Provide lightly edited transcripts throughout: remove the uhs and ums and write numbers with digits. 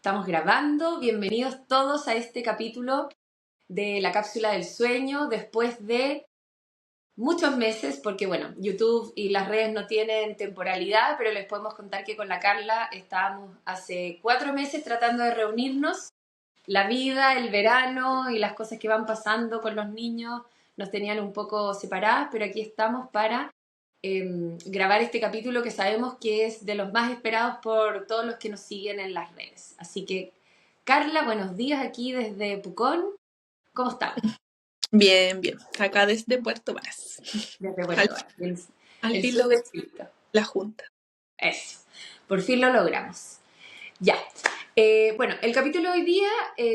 Estamos grabando. Bienvenidos todos a este capítulo de la cápsula del sueño después de muchos meses, porque bueno, YouTube y las redes no tienen temporalidad, pero les podemos contar que con la Carla estábamos hace 4 meses tratando de reunirnos. La vida, el verano y las cosas que van pasando con los niños nos tenían un poco separadas, pero aquí estamos para grabar este capítulo que sabemos que es de los más esperados por todos los que nos siguen en las redes. Así que, Carla, buenos días aquí desde Pucón. ¿Cómo estamos? Bien, bien. Acá desde Puerto Varas. Desde Puerto Varas. Al El fin sur lo de Chile. la Junta. Eso. Por fin lo logramos. Ya. Bueno, el capítulo de hoy día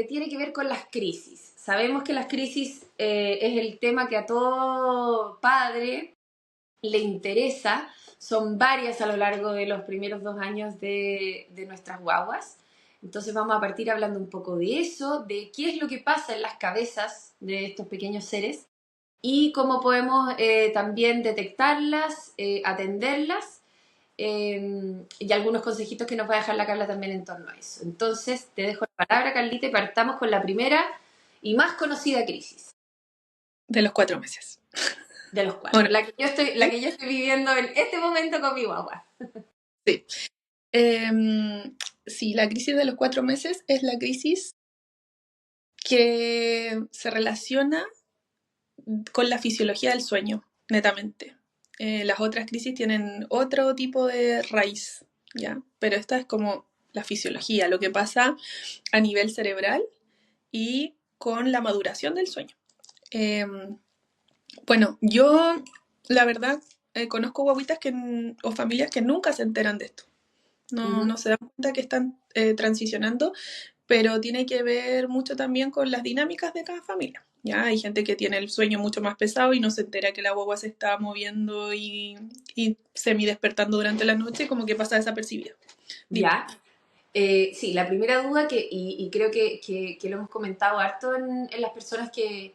tiene que ver con las crisis. Sabemos que las crisis es el tema que a todo padre le interesa. Son varias a lo largo de los primeros 2 años de nuestras guaguas. Entonces vamos a partir hablando un poco de eso, de qué es lo que pasa en las cabezas de estos pequeños seres y cómo podemos también detectarlas, atenderlas y algunos consejitos que nos va a dejar la Carla también en torno a eso. Entonces te dejo la palabra, Carlita, y partamos con la primera y más conocida crisis. De los 4 meses. De los 4. Bueno, la que yo estoy viviendo en este momento con mi guagua. Sí. Sí, la crisis de los 4 meses es la crisis que se relaciona con la fisiología del sueño, netamente. Las otras crisis tienen otro tipo de raíz, ¿ya? Pero esta es como la fisiología, lo que pasa a nivel cerebral y con la maduración del sueño. Bueno, yo la verdad conozco guaguitas o familias que nunca se enteran de esto. No se dan cuenta que están transicionando, pero tiene que ver mucho también con las dinámicas de cada familia. ¿Ya? Hay gente que tiene el sueño mucho más pesado y no se entera que la guagua se está moviendo y semi-despertando durante la noche, como que pasa desapercibido. Ya. Sí, la primera duda y creo que lo hemos comentado harto en las personas que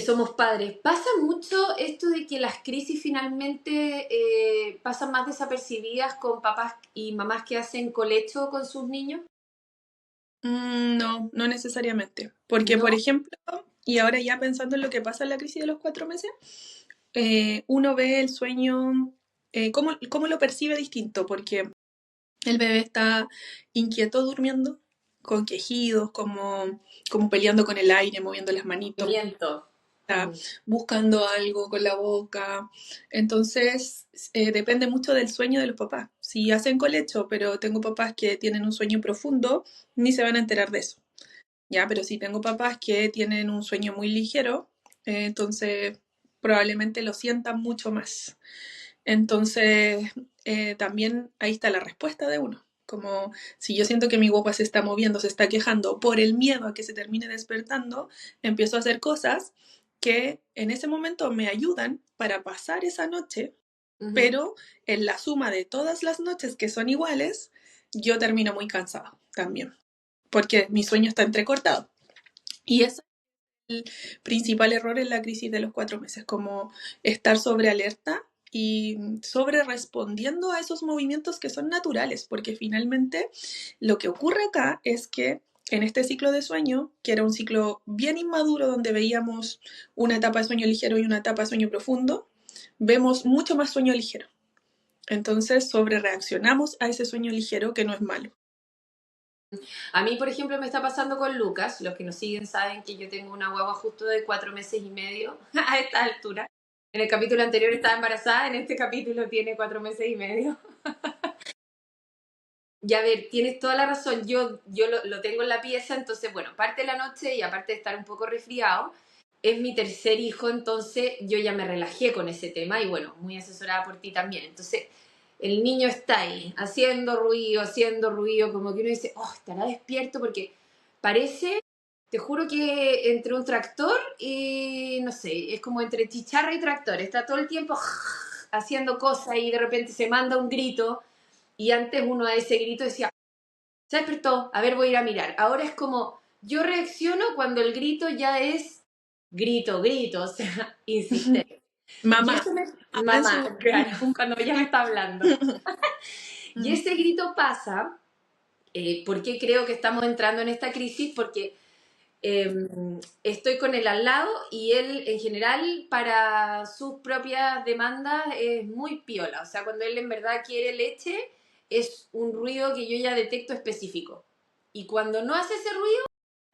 somos padres. ¿Pasa mucho esto de que las crisis finalmente pasan más desapercibidas con papás y mamás que hacen colecho con sus niños? No, no necesariamente. Porque, ¿No? por ejemplo, y ahora ya pensando en lo que pasa en la crisis de los 4 meses, uno ve el sueño, cómo lo percibe distinto, porque el bebé está inquieto durmiendo, con quejidos, como peleando con el aire, moviendo las manitos, Movimiento. está buscando algo con la boca. Entonces, depende mucho del sueño de los papás. Si hacen colecho, pero tengo papás que tienen un sueño profundo, ni se van a enterar de eso. Ya, pero si tengo papás que tienen un sueño muy ligero, entonces probablemente lo sientan mucho más. Entonces, también ahí está la respuesta de uno. Como si yo siento que mi guagua se está moviendo, se está quejando por el miedo a que se termine despertando, empiezo a hacer cosas que en ese momento me ayudan para pasar esa noche, pero en la suma de todas las noches que son iguales, yo termino muy cansado también, porque mi sueño está entrecortado. Y ese es el principal error en la crisis de los 4 meses, como estar sobre alerta y sobre respondiendo a esos movimientos que son naturales, porque finalmente lo que ocurre acá es que en este ciclo de sueño, que era un ciclo bien inmaduro donde veíamos una etapa de sueño ligero y una etapa de sueño profundo, vemos mucho más sueño ligero. Entonces sobre reaccionamos a ese sueño ligero que no es malo. A mí, por ejemplo, me está pasando con Lucas. Los que nos siguen saben que yo tengo una guagua justo de 4 meses y medio a esta altura. En el capítulo anterior estaba embarazada, en este capítulo tiene 4 meses y medio. Y a ver, tienes toda la razón. Yo lo tengo en la pieza, entonces, bueno, parte de la noche y aparte de estar un poco resfriado, es mi tercer hijo, entonces yo ya me relajé con ese tema y bueno, muy asesorada por ti también. Entonces, el niño está ahí, haciendo ruido, como que uno dice, oh, estará despierto porque parece, te juro que entre un tractor y, no sé, es como entre chicharra y tractor, está todo el tiempo haciendo cosas y de repente se manda un grito y antes uno a ese grito decía, se despertó, a ver, voy a ir a mirar. Ahora es como, yo reacciono cuando el grito ya es grito, o sea, insistente. Mamá, Mamá, claro, cuando ella me está hablando. Y ese grito pasa ¿Por qué creo que estamos entrando en esta crisis? Porque eh, estoy con él al lado y él en general para sus propias demandas es muy piola. O sea, cuando él en verdad quiere leche es un ruido que yo ya detecto específico. Y cuando no hace ese ruido,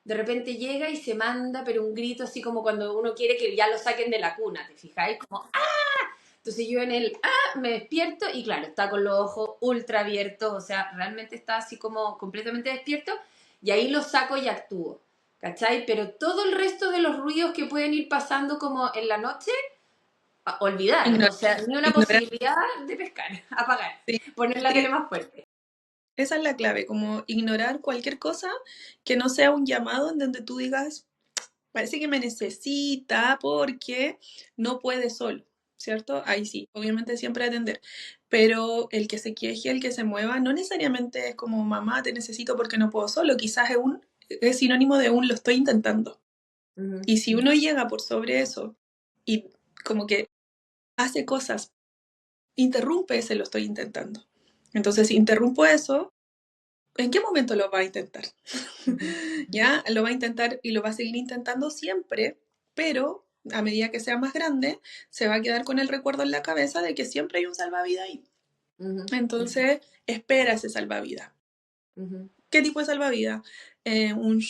de repente llega y se manda, pero un grito así como cuando uno quiere que ya lo saquen de la cuna, ¿te fijáis? Como, entonces yo en el, me despierto y claro, está con los ojos ultra abiertos, o sea, realmente está así como completamente despierto y ahí lo saco y actúo, ¿cachai? Pero todo el resto de los ruidos que pueden ir pasando como en la noche, olvidar, o Ignorar, sea, ni una ignorar, posibilidad de pescar, apagar, sí. poner Es la tele que más fuerte. esa es la clave, como ignorar cualquier cosa que no sea un llamado en donde tú digas, parece que me necesita porque no puede solo, ¿cierto? Ahí sí, obviamente siempre atender. Pero el que se queje, el que se mueva, no necesariamente es como mamá, te necesito porque no puedo solo, quizás es sinónimo de un lo estoy intentando. Ujú, Y si uno llega por sobre eso y como que hace cosas, interrumpe ese lo estoy intentando. Entonces, si interrumpo eso, ¿en qué momento lo va a intentar? ujú, ¿Ya? Lo va a intentar y lo va a seguir intentando siempre, pero a medida que sea más grande, se va a quedar con el recuerdo en la cabeza de que siempre hay un salvavidas ahí. ujú, Entonces, espera ese salvavidas. ujú. ¿Qué tipo de salvavidas? Un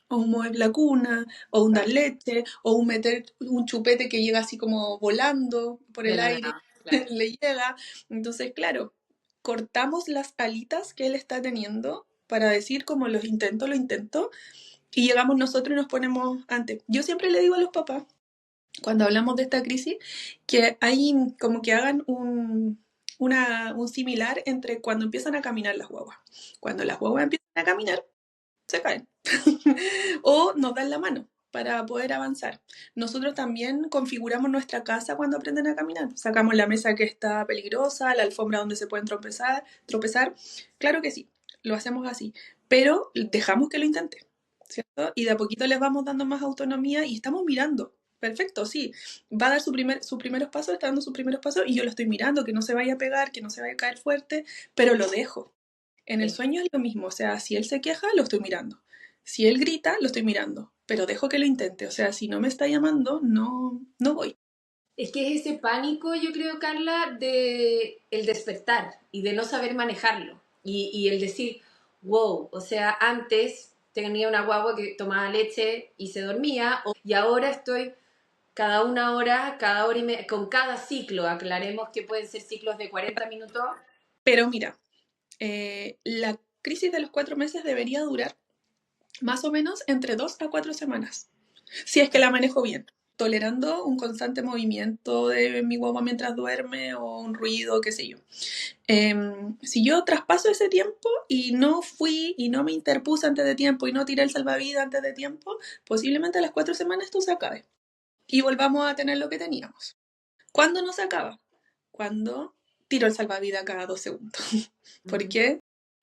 o un mover la cuna, o un dar Claro, leche, o un meter un chupete que llega así como volando por de el la aire, nada, claro. le llega. Entonces, claro, cortamos las alitas que él está teniendo para decir como lo intento, y llegamos nosotros y nos ponemos antes. Yo siempre le digo a los papás, cuando hablamos de esta crisis, que hay como que hagan un similar entre cuando empiezan a caminar las guaguas. Cuando las guaguas empiezan a caminar, se caen. O nos dan la mano para poder avanzar. Nosotros también configuramos nuestra casa cuando aprenden a caminar. Sacamos la mesa que está peligrosa, la alfombra donde se pueden tropezar. Claro que sí, lo hacemos así, pero dejamos que lo intente, ¿cierto? Y de a poquito les vamos dando más autonomía y estamos mirando. Perfecto, sí. Va a dar sus primeros pasos, está dando sus primeros pasos y yo lo estoy mirando, que no se vaya a pegar, que no se vaya a caer fuerte, pero lo dejo. En el Sí. sueño es lo mismo, o sea, si él se queja, lo estoy mirando. Si él grita, lo estoy mirando, pero dejo que lo intente, o sea, si no me está llamando, no voy. Es que es ese pánico, yo creo, Carla, de el despertar y de no saber manejarlo. Y el decir, wow, o sea, antes tenía una guagua que tomaba leche y se dormía, y ahora estoy cada hora y media, con cada ciclo, aclaremos que pueden ser ciclos de 40 minutos. Pero mira, la crisis de los 4 meses debería durar más o menos entre 2 a 4 semanas, si es que la manejo bien, tolerando un constante movimiento de mi guagua mientras duerme o un ruido, qué sé yo. Si yo traspaso ese tiempo y no fui y no me interpuse antes de tiempo y no tiré el salvavidas antes de tiempo, posiblemente a las 4 semanas esto se acabe y volvamos a tener lo que teníamos. ¿Cuándo no se acaba? Cuando tiro el salvavidas cada 2 segundos. Ujú. Porque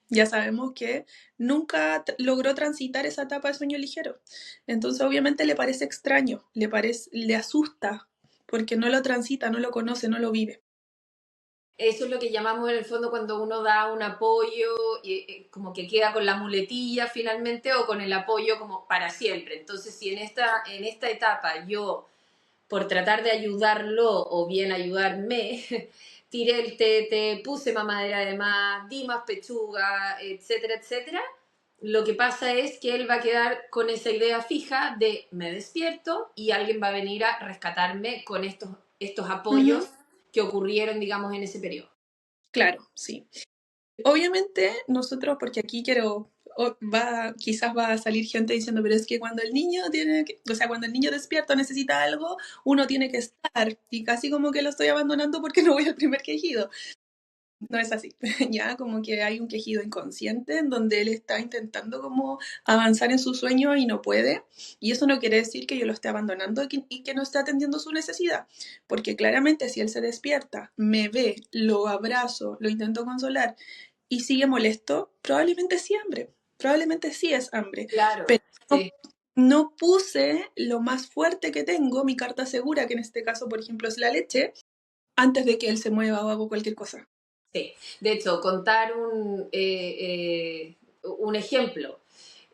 ya sabemos que nunca logró transitar esa etapa de sueño ligero. Entonces obviamente le parece extraño, le asusta, porque no lo transita, no lo conoce, no lo vive. Eso es lo que llamamos en el fondo cuando uno da un apoyo y como que queda con la muletilla finalmente o con el apoyo como para siempre. Entonces, si en esta etapa yo, por tratar de ayudarlo o bien ayudarme, tiré el tete, puse mamadera de más, di más pechuga, etcétera, etcétera, lo que pasa es que él va a quedar con esa idea fija de me despierto y alguien va a venir a rescatarme con estos apoyos Ujú. que ocurrieron, digamos, en ese periodo. Claro, sí. Obviamente nosotros, porque aquí quizás va a salir gente diciendo, pero es que cuando el niño o sea, cuando el niño despierta necesita algo, uno tiene que estar, y casi como que lo estoy abandonando porque no voy al primer quejido. No es así, ya como que hay un quejido inconsciente en donde él está intentando como avanzar en su sueño y no puede, y eso no quiere decir que yo lo esté abandonando y que no esté atendiendo su necesidad, porque claramente si él se despierta, me ve, lo abrazo, lo intento consolar y sigue molesto, probablemente sí hambre, probablemente sí es hambre, Claro, pero no, sí, no puse lo más fuerte que tengo, mi carta segura, que en este caso, por ejemplo, es la leche, antes de que él se mueva o haga cualquier cosa. De hecho, contar un ejemplo.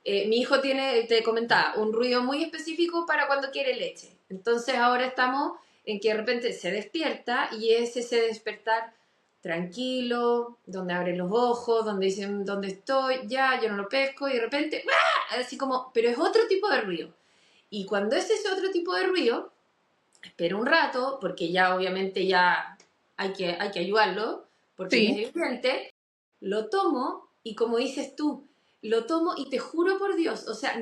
Mi hijo tiene, te comentaba, un ruido muy específico para cuando quiere leche. Entonces ahora estamos en que de repente se despierta y es ese despertar tranquilo, donde abre los ojos, donde dicen, ¿dónde estoy? Ya, yo no lo pesco y de repente, ¡ah! Así como, pero es otro tipo de ruido. Y cuando es ese otro tipo de ruido, espero un rato, porque ya obviamente ya hay que ayudarlo, porque ya Sí, es evidente, lo tomo y como dices tú, lo tomo y te juro por Dios, o sea,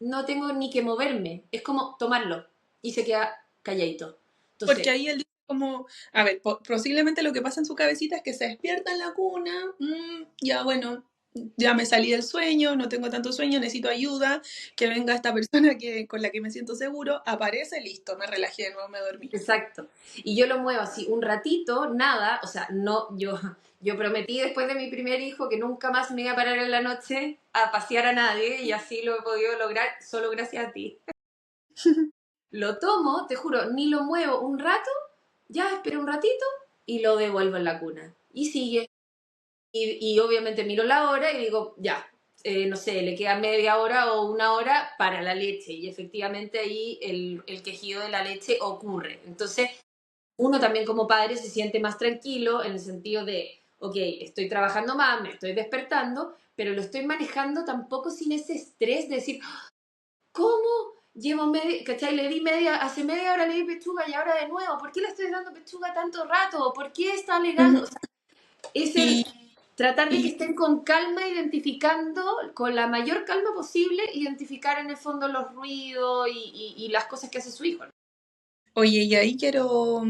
no tengo ni que moverme, es como tomarlo y se queda calladito. porque Entonces, ahí él dice como, a ver, posiblemente lo que pasa en su cabecita es que se despierta en la cuna, ya bueno, ya me salí del sueño, no tengo tanto sueño, necesito ayuda, que venga esta persona con la que me siento seguro, aparece, listo, me relajé de nuevo, me dormí. exacto. Y yo lo muevo así un ratito, nada, o sea, no, yo prometí después de mi primer hijo que nunca más me iba a parar en la noche a pasear a nadie y así lo he podido lograr solo gracias a ti. Lo tomo, te juro, ni lo muevo un rato, ya espero un ratito y lo devuelvo en la cuna. Y sigue. Y obviamente miro la hora y digo, ya, no sé, le queda media hora o una hora para la leche. Y efectivamente ahí el quejido de la leche ocurre. Entonces, uno también como padre se siente más tranquilo en el sentido de, ok, estoy trabajando más, me estoy despertando, pero lo estoy manejando tampoco sin ese estrés de decir, ¿cómo? Llevo media, ¿cachai? Le di media, hace media hora le di pechuga y ahora de nuevo. ¿Por qué le estoy dando pechuga tanto rato? ¿Por qué está alegando? Ujú. O sea, es el Y, tratar de que y, estén con calma, identificando, con la mayor calma posible, identificar en el fondo los ruidos y las cosas que hace su hijo. oye, y ahí quiero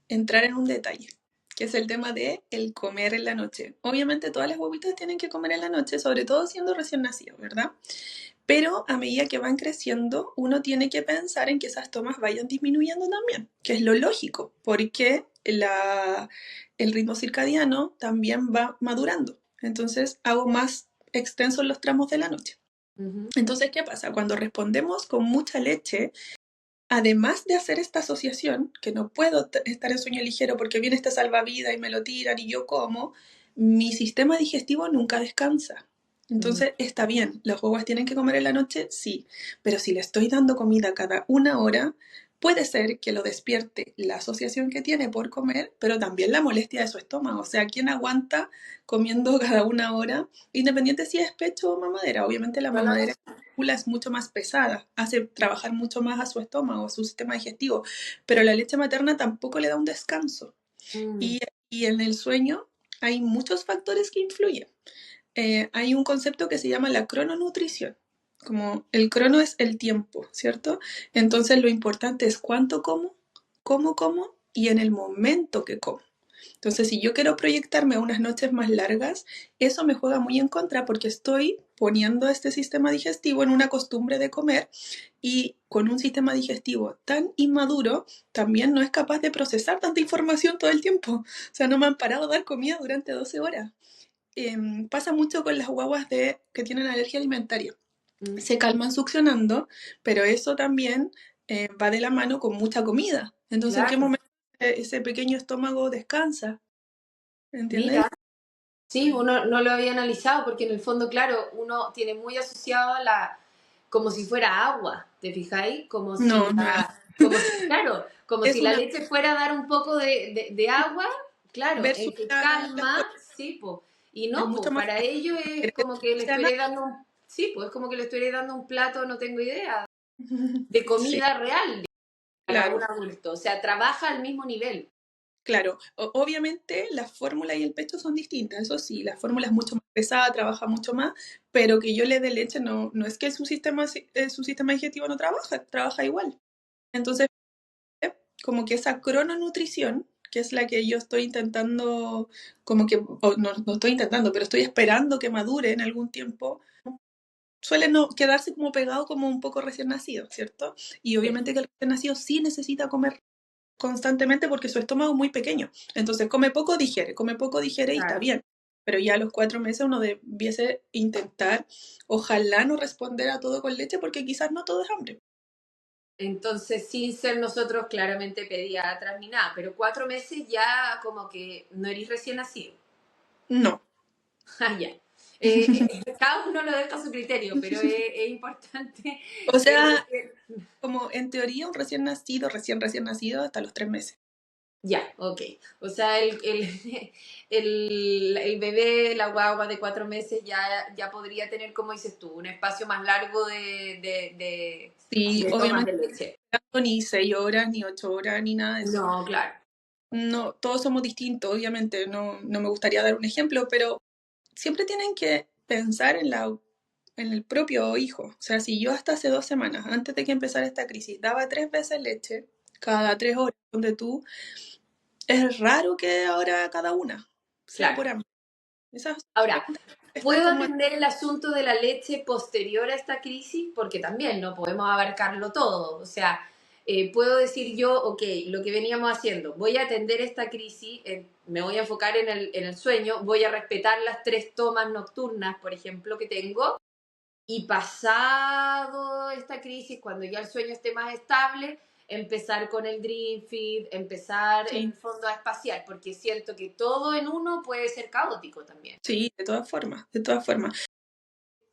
entrar en un detalle, que es el tema de el comer en la noche. Obviamente todas las huevitas tienen que comer en la noche, sobre todo siendo recién nacidos, ¿verdad? Pero a medida que van creciendo, uno tiene que pensar en que esas tomas vayan disminuyendo también, que es lo lógico, porque el ritmo circadiano también va madurando. Entonces hago más extensos los tramos de la noche. Ujú. Entonces, ¿qué pasa? Cuando respondemos con mucha leche, además de hacer esta asociación, que no puedo estar en sueño ligero porque viene este salvavidas y me lo tiran y yo como, mi sistema digestivo nunca descansa. Mm. Entonces está bien, ¿las guaguas tienen que comer en la noche? Sí, pero si le estoy dando comida cada una hora, puede ser que lo despierte la asociación que tiene por comer, pero también la molestia de su estómago. O sea, ¿quién aguanta comiendo cada una hora? Independiente si es pecho o mamadera. Obviamente la mamadera es mucho más pesada, hace trabajar mucho más a su estómago, a su sistema digestivo, pero la leche materna tampoco le da un descanso. Mm. Y, y en el sueño hay muchos factores que influyen. Hay un concepto que se llama la crononutrición. Como el crono es el tiempo, ¿cierto? Entonces lo importante es cuánto como y en el momento que como. Entonces, si yo quiero proyectarme a unas noches más largas, eso me juega muy en contra porque estoy poniendo este sistema digestivo en una costumbre de comer y con un sistema digestivo tan inmaduro, también no es capaz de procesar tanta información todo el tiempo. O sea, no me han parado a dar comida durante 12 horas. Pasa mucho con las guaguas que tienen alergia alimentaria. Mm. Se calman succionando, pero eso también va de la mano con mucha comida. Entonces, ¿en qué Claro. momento ese pequeño estómago descansa? ¿Entiendes? Mira, sí, uno no lo había analizado porque en el fondo, claro, uno tiene muy asociado como si fuera agua, ¿te fijáis? No, no es. Claro, como Es si la una leche fuera a dar un poco de agua, claro, versus en que las calma, cosas sí, pues. Y es no, mucho pues, más para ello es como que le sana. estuviera dando sí, pues es como que le estuviera dando un plato, no tengo idea, de Sí, comida real para un claro, adulto, o sea, trabaja al mismo nivel. claro. Obviamente la fórmula y el pecho son distintas, eso sí, la fórmula es mucho más pesada, trabaja mucho más, pero que yo le dé leche no es que su sistema digestivo no trabaja, trabaja igual. Entonces, como que esa crononutrición, que es la que yo estoy intentando, como que, o no estoy intentando, pero estoy esperando que madure en algún tiempo, suele no quedarse como pegado como un poco recién nacido, ¿cierto? Y Sí, obviamente que el recién nacido sí necesita comer constantemente porque su estómago es muy pequeño. Entonces come poco digiere y está claro. bien. Pero ya a los 4 meses uno debiese intentar, ojalá no responder a todo con leche porque quizás no todo es hambre. Entonces, sin ser nosotros claramente pediatras ni nada, pero 4 meses ya como que no eres recién nacido. No. Ah, ya. Cada uno lo deja a su criterio, pero es importante O sea, decir, como en teoría un recién nacido hasta los 3 meses. ya, ok. O sea, el bebé, la guagua de 4 meses ya podría tener, como dices tú, un espacio más largo Sí, de tomas obviamente de leche. no ni 6 horas, ni 8 horas, ni nada de eso. No, claro, No, todos somos distintos, obviamente, no me gustaría dar un ejemplo, pero siempre tienen que pensar en el propio hijo. O sea, si yo hasta hace 2 semanas, antes de que empezara esta crisis, daba 3 veces leche cada 3 horas, donde tú, es raro que ahora cada una sea claro. por hambre. Esas Ahora, preguntas están ¿puedo como, atender el asunto de la leche posterior a esta crisis? Porque también no podemos abarcarlo todo. O sea, puedo decir yo, ok, lo que veníamos haciendo, voy a atender esta crisis, me voy a enfocar en el sueño, voy a respetar las 3 tomas nocturnas, por ejemplo, que tengo, y pasado esta crisis, cuando ya el sueño esté más estable, empezar con el Dream Feed, empezar en el sí, fondo a espaciar, porque siento que todo en uno puede ser caótico también. sí, de todas formas, de todas formas.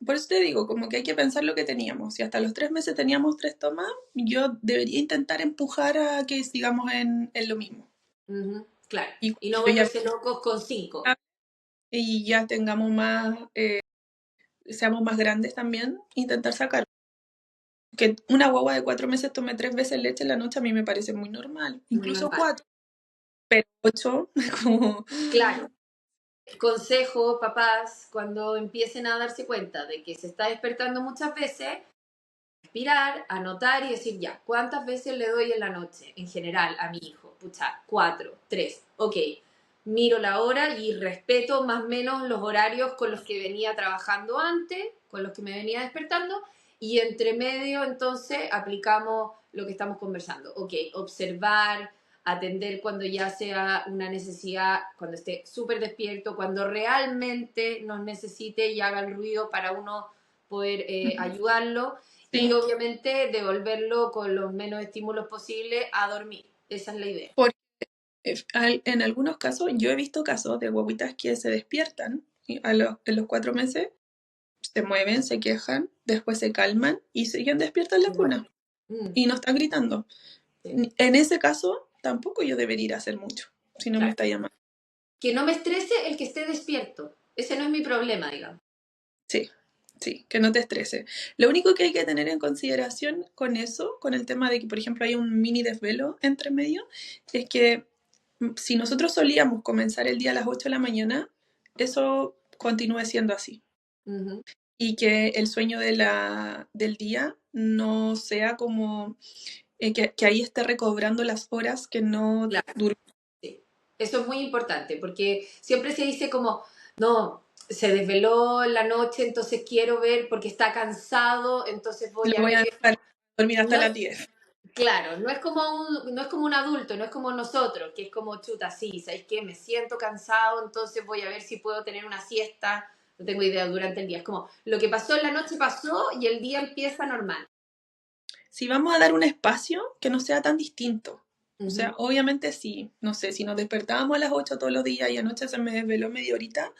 Por eso te digo, como que hay que pensar lo que teníamos. Si hasta los 3 meses teníamos 3 tomas, yo debería intentar empujar a que sigamos en lo mismo. Ujú, claro. Y Y no cuando yo volverse locos con 5. ya tengamos más, seamos más grandes también, intentar sacar. Que una guagua de 4 meses tome 3 veces leche en la noche a mí me parece muy normal, Muy incluso normal. 4, pero 8, como... Claro. Consejo, papás, cuando empiecen a darse cuenta de que se está despertando muchas veces, respirar, anotar y decir ya, ¿cuántas veces le doy en la noche en general a mi hijo? Pucha, 4, 3, ok. Miro la hora y respeto más o menos los horarios con los que venía trabajando antes, con los que me venía despertando, y entre medio entonces aplicamos lo que estamos conversando. Ok, observar, atender cuando ya sea una necesidad, cuando esté súper despierto, cuando realmente nos necesite y haga el ruido para uno poder ayudarlo, y Sí, obviamente devolverlo con los menos estímulos posibles a dormir. Esa es la idea. porque en algunos casos, yo he visto casos de guaguitas que se despiertan y en los 4 meses, se mueven, se quejan, después se calman y siguen despiertas en la Bueno, cuna y no están gritando. sí, En ese caso, tampoco yo debería ir a hacer mucho, si no me claro. está llamando. Que no me estrese el que esté despierto. Ese no es mi problema, digamos. Sí, sí, que no te estrese. Lo único que hay que tener en consideración con eso, con el tema de que, por ejemplo, hay un mini desvelo entre medio, es que si nosotros solíamos comenzar el día a las 8 de la mañana, eso continúe siendo así. Ujú, Y que el sueño del día no sea como que ahí esté recobrando las horas que no claro, durmió. sí. Eso es muy importante porque siempre se dice como, no, se desveló en la noche, entonces quiero ver porque está cansado, entonces Lo voy a voy a ver. dejar dormir hasta No las es, 10. claro, no es como un adulto, no es como nosotros, que es como chuta, sí, ¿sabes qué? Me siento cansado, entonces voy a ver si puedo tener una siesta, no tengo idea, durante el día. Es como, lo que pasó en la noche pasó y el día empieza normal. Si vamos a dar un espacio que no sea tan distinto. O sea, Ujú, obviamente sí, no sé, si nos despertábamos a las 8 todos los días y anoche se me desveló media horita,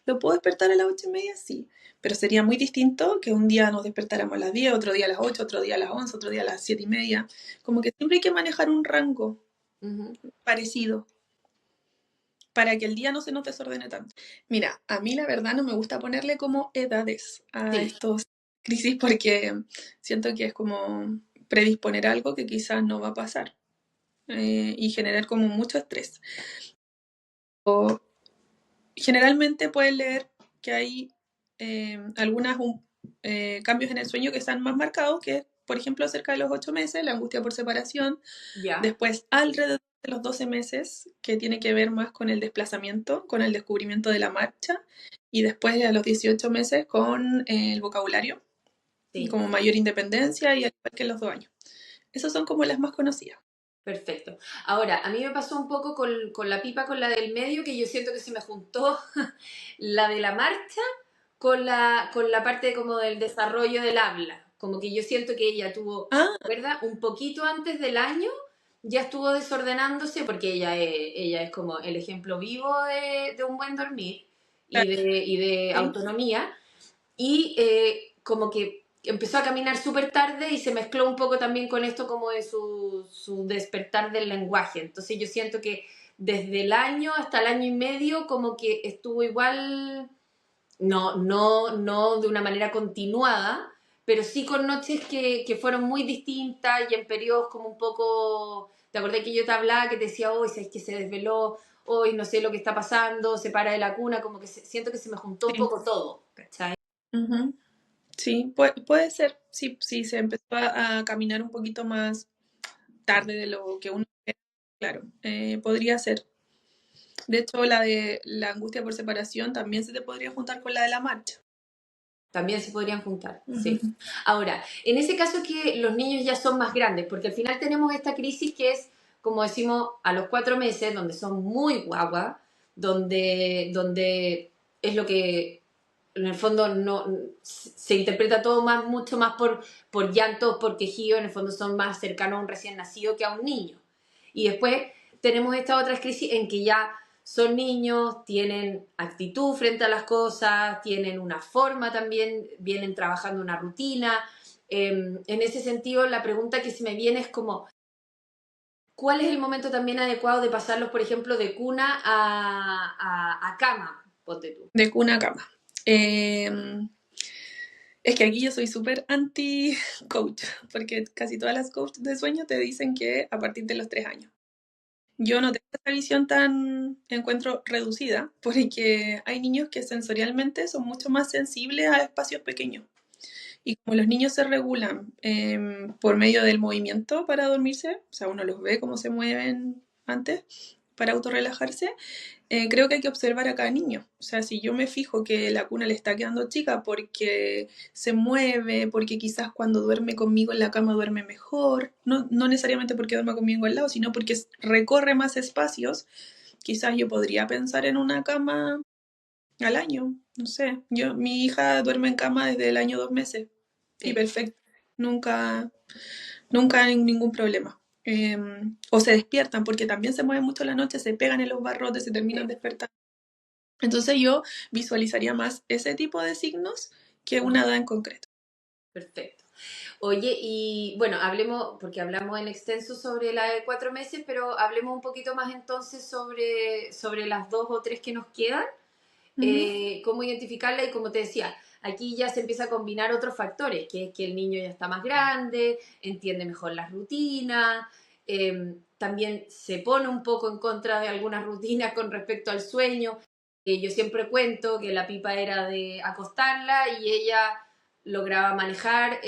¿lo puedo despertar a las 8:30? Sí. Pero sería muy distinto que un día nos despertáramos a las 10, otro día a las 8, otro día a las 11, otro día a las 7:30. Como que siempre hay que manejar un rango ujú, parecido para que el día no se nos desordene tanto. Mira, a mí la verdad no me gusta ponerle como edades a sí, estos crisis porque siento que es como predisponer algo que quizás no va a pasar y generar como mucho estrés. O generalmente puedes leer que hay algunos cambios en el sueño que están más marcados, que por ejemplo cerca de los 8 meses, la angustia por separación, ya, después alrededor de los 12 meses, que tiene que ver más con el desplazamiento, con el descubrimiento de la marcha, y después a los 18 meses con el vocabulario, sí. como mayor independencia y al igual que en los 2 años. Esas son como las más conocidas. Perfecto. Ahora, a mí me pasó un poco con la pipa, con la del medio, que yo siento que se me juntó la de la marcha con la parte como del desarrollo del habla. Como que yo siento que ella tuvo, Ah, ¿verdad? Un poquito antes del año ya estuvo desordenándose porque ella es como el ejemplo vivo de un buen dormir. y de Sí. autonomía, y como que empezó a caminar súper tarde y se mezcló un poco también con esto como de su despertar del lenguaje. Entonces yo siento que desde el año hasta el año y medio como que estuvo igual, no de una manera continuada, pero sí con noches que fueron muy distintas y en periodos como un poco, ¿te acordás que yo te hablaba que te decía, hoy sabes que se desveló, hoy no sé lo que está pasando, se para de la cuna, como que siento que se me juntó un Sí. poco todo, ¿cachai? Ujú. Sí, puede ser. Sí, sí, se empezó a caminar un poquito más tarde de lo que uno espera, claro, podría ser. De hecho, la de la angustia por separación también se te podría juntar con la de la marcha. También se podrían juntar, sí. Ujú. Ahora, en ese caso que los niños ya son más grandes, porque al final tenemos esta crisis que es, como decimos, a los 4 meses, donde son muy guagua, donde es lo que en el fondo no se interpreta todo más, mucho más por llantos, por quejidos, en el fondo son más cercanos a un recién nacido que a un niño. Y después tenemos esta otra crisis en que ya son niños, tienen actitud frente a las cosas, tienen una forma también, vienen trabajando una rutina. En ese sentido, la pregunta que se me viene es como, ¿cuál es el momento también adecuado de pasarlos, por ejemplo, de cuna a cama? Ponte tú. De cuna a cama. Eh, es que aquí yo soy súper anti-coach, porque casi todas las coaches de sueño te dicen que a partir de los 3 años. Yo no tengo esa visión tan, encuentro, reducida, porque hay niños que sensorialmente son mucho más sensibles a espacios pequeños. Y como los niños se regulan por medio del movimiento para dormirse, o sea, uno los ve cómo se mueven antes para autorrelajarse, creo que hay que observar a cada niño. O sea, si yo me fijo que la cuna le está quedando chica porque se mueve, porque quizás cuando duerme conmigo en la cama duerme mejor, no necesariamente porque duerma conmigo al lado, sino porque recorre más espacios, quizás yo podría pensar en una cama al año. No sé, mi hija duerme en cama desde el año 2 meses y Sí. perfecto. Nunca, nunca hay ningún problema. O se despiertan porque también se mueven mucho la noche, se pegan en los barrotes, se terminan Sí. despertando. Entonces yo visualizaría más ese tipo de signos que una edad en concreto. Perfecto. Oye, y bueno, hablemos, porque hablamos en extenso sobre la de 4 meses, pero hablemos un poquito más entonces sobre las 2 o 3 que nos quedan, Ujú. cómo identificarla y como te decía, aquí ya se empieza a combinar otros factores, que es que el niño ya está más grande, entiende mejor las rutinas, también se pone un poco en contra de algunas rutinas con respecto al sueño. Yo siempre cuento que la pipa era de acostarla y ella lograba manejar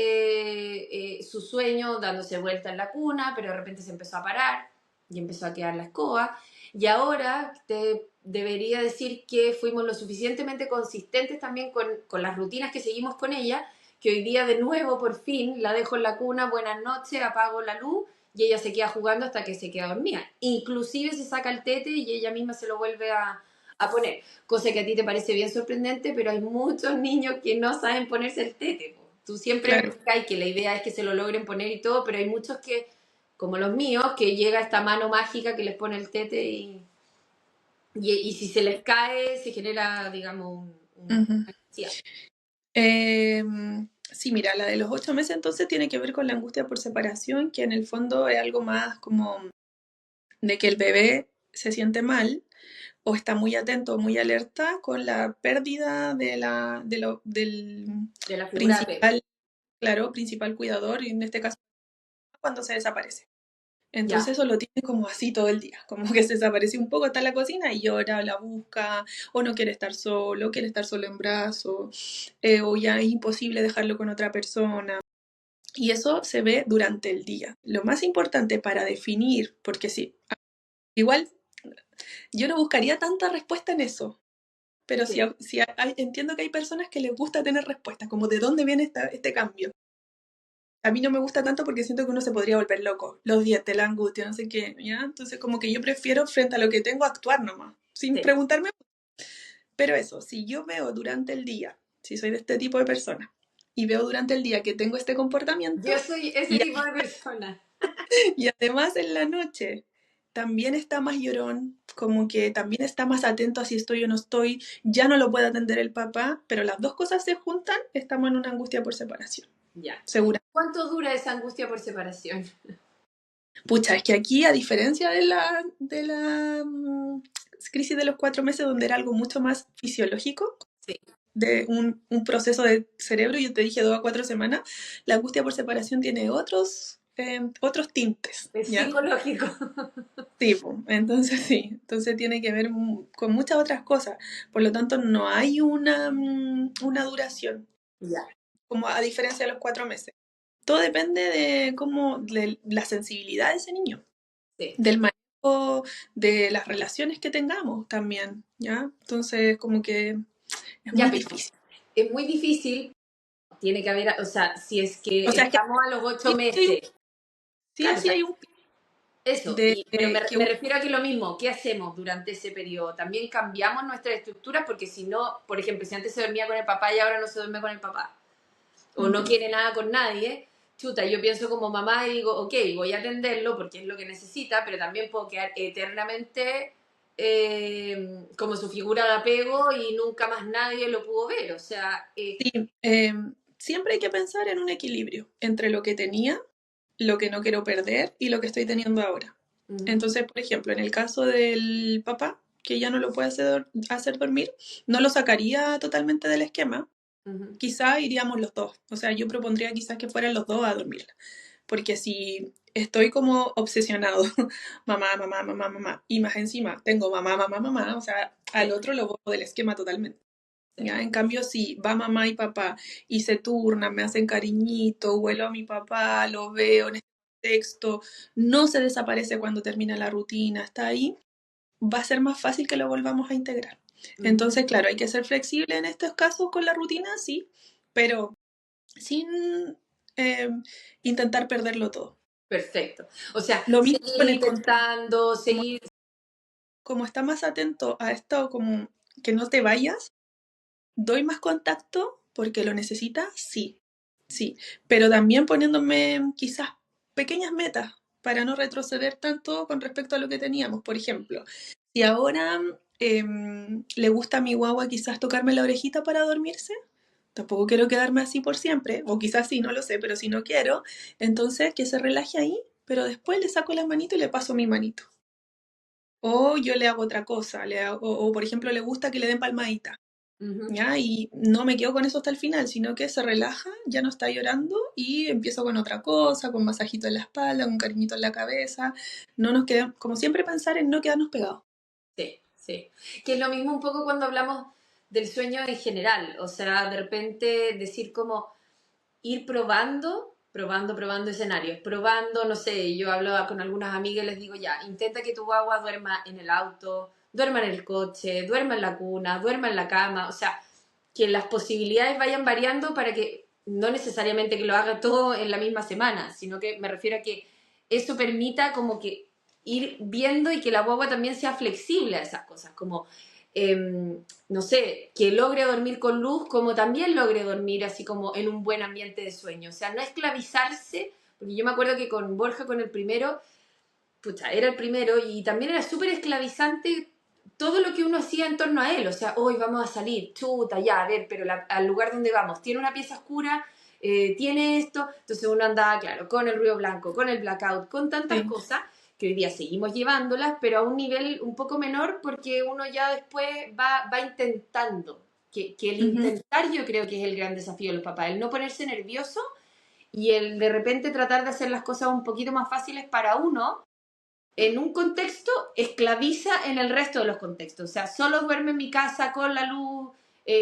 su sueño dándose vuelta en la cuna, pero de repente se empezó a parar y empezó a quedar la escoba. Y ahora te debería decir que fuimos lo suficientemente consistentes también con las rutinas que seguimos con ella, que hoy día de nuevo, por fin, la dejo en la cuna, buenas noches, apago la luz y ella se queda jugando hasta que se queda dormida. Inclusive se saca el tete y ella misma se lo vuelve a poner, cosa que a ti te parece bien sorprendente, pero hay muchos niños que no saben ponerse el tete. Tú siempre me Claro. explicas que la idea es que se lo logren poner y todo, pero hay muchos que, como los míos, que llega esta mano mágica que les pone el tete y si se les cae se genera, digamos, Ujú. una ansiedad. Sí, mira, la de los 8 meses entonces tiene que ver con la angustia por separación, que en el fondo es algo más como de que el bebé se siente mal o está muy atento o muy alerta con la pérdida del De la figura de apego. principal, claro, principal cuidador, y en este caso cuando se desaparece. Entonces Ya, eso lo tiene como así todo el día, como que se desaparece un poco, está en la cocina y llora, la busca, o no quiere estar solo en brazos, o ya es imposible dejarlo con otra persona. Y eso se ve durante el día. Lo más importante para definir, porque sí, igual yo no buscaría tanta respuesta en eso, pero sí, entiendo que hay personas que les gusta tener respuestas, como de dónde viene este cambio. A mí no me gusta tanto porque siento que uno se podría volver loco. Los dientes, la angustia, no sé qué, ¿ya? Entonces como que yo prefiero frente a lo que tengo actuar nomás, sin sí. preguntarme. Pero eso, si yo veo durante el día, si soy de este tipo de persona, y veo durante el día que tengo este Yo comportamiento, soy ese y, tipo de persona. y además en la noche también está más llorón, como que también está más atento a si estoy o no estoy, ya no lo puede atender el papá, pero las dos cosas se juntan, estamos en una angustia por separación, Ya. segura. ¿Cuánto dura esa angustia por separación? Pucha, es que aquí, a diferencia de la crisis de los 4 meses, donde era algo mucho más fisiológico, Sí. de un proceso de cerebro, yo te dije 2 a 4 semanas, la angustia por separación tiene otros tintes, Es ¿ya? psicológico. Sí, po. Entonces sí, entonces tiene que ver con muchas otras cosas, por lo tanto no hay una duración, Ya. como a diferencia de los 4 meses. Todo depende de la sensibilidad de ese niño, Sí. del manejo, de las relaciones que tengamos también, ¿ya? Entonces como que es Ya, muy pero difícil. es muy difícil. Tiene que haber, o sea, si es O que sea, es que estamos a los ocho sí, meses, sí o claro, o sí sea, hay un eso, de pero que me refiero a que lo mismo, ¿qué hacemos durante ese periodo? También cambiamos nuestras estructuras porque si no, por ejemplo, si antes se dormía con el papá y ahora no se duerme con el papá, o no ujú, quiere nada con nadie, chuta, yo pienso como mamá y digo, ok, voy a atenderlo porque es lo que necesita, pero también puedo quedar eternamente como su figura de apego y nunca más nadie lo pudo ver, o sea, sí, siempre hay que pensar en un equilibrio entre lo que tenía, lo que no quiero perder y lo que estoy teniendo ahora. ujú, Entonces, por ejemplo, en el caso del papá, que ya no lo puede hacer dormir, no lo sacaría totalmente del esquema. ujú, Quizá iríamos los dos. O sea, yo propondría quizás que fueran los dos a dormirla. Porque si estoy como obsesionado, mamá, mamá, mamá, mamá, y más encima tengo mamá, mamá, mamá, o sea, al sí, otro lo borro del esquema totalmente. sí. ¿Ya? En cambio, si va mamá y papá y se turnan, me hacen cariñito, huelo a mi papá, lo veo en este texto, no se desaparece cuando termina la rutina, está ahí, va a ser más fácil que lo volvamos a integrar. Ujú. Entonces, claro, hay que ser flexible en estos casos con la rutina, sí, pero sin eh, intentar perderlo todo. Perfecto. O sea, Lo mismo seguir con el contacto. intentando, Como, seguir. como está más atento a esto, como que no te vayas, ¿doy más contacto porque lo necesitas? Sí, sí, pero también poniéndome quizás pequeñas metas para no retroceder tanto con respecto a lo que teníamos. Por ejemplo, si ahora le gusta a mi guagua quizás tocarme la orejita para dormirse, tampoco quiero quedarme así por siempre, o quizás sí, no lo sé, pero si no quiero, entonces que se relaje ahí, pero después le saco la manito y le paso mi manito. O yo le hago otra cosa, o por ejemplo le gusta que le den palmadita. Ujú. ¿Ya? Y no me quedo con eso hasta el final, sino que se relaja, ya no está llorando y empiezo con otra cosa, con masajito en la espalda, con cariñito en la cabeza. No nos quedamos, como siempre pensar en no quedarnos pegados. Sí, sí. Que es lo mismo un poco cuando hablamos del sueño en general. O sea, de repente decir como ir probando escenarios, probando, no sé, yo hablo con algunas amigas y les digo ya, intenta que tu guagua duerma en el auto, duerma en el coche, duerma en la cuna, duerma en la cama, o sea, que las posibilidades vayan variando para que no necesariamente que lo haga todo en la misma semana, sino que me refiero a que eso permita como que ir viendo y que la guagua también sea flexible a esas cosas, como no sé, que logre dormir con luz, como también logre dormir así como en un buen ambiente de sueño. O sea, no esclavizarse, porque yo me acuerdo que con Borja, con el primero, pucha, era el primero y también era súper esclavizante todo lo que uno hacía en torno a él. O sea, hoy vamos a salir, chuta, ya, a ver, pero al lugar donde vamos, tiene una pieza oscura, tiene esto, entonces uno andaba, claro, con el ruido blanco, con el blackout, con tantas Sí. cosas que hoy día seguimos llevándolas, pero a un nivel un poco menor porque uno ya después va intentando. Que el Ujú. intentar yo creo que es el gran desafío de los papás, el no ponerse nervioso y el de repente tratar de hacer las cosas un poquito más fáciles para uno en un contexto, esclaviza en el resto de los contextos. O sea, solo duerme en mi casa con la luz,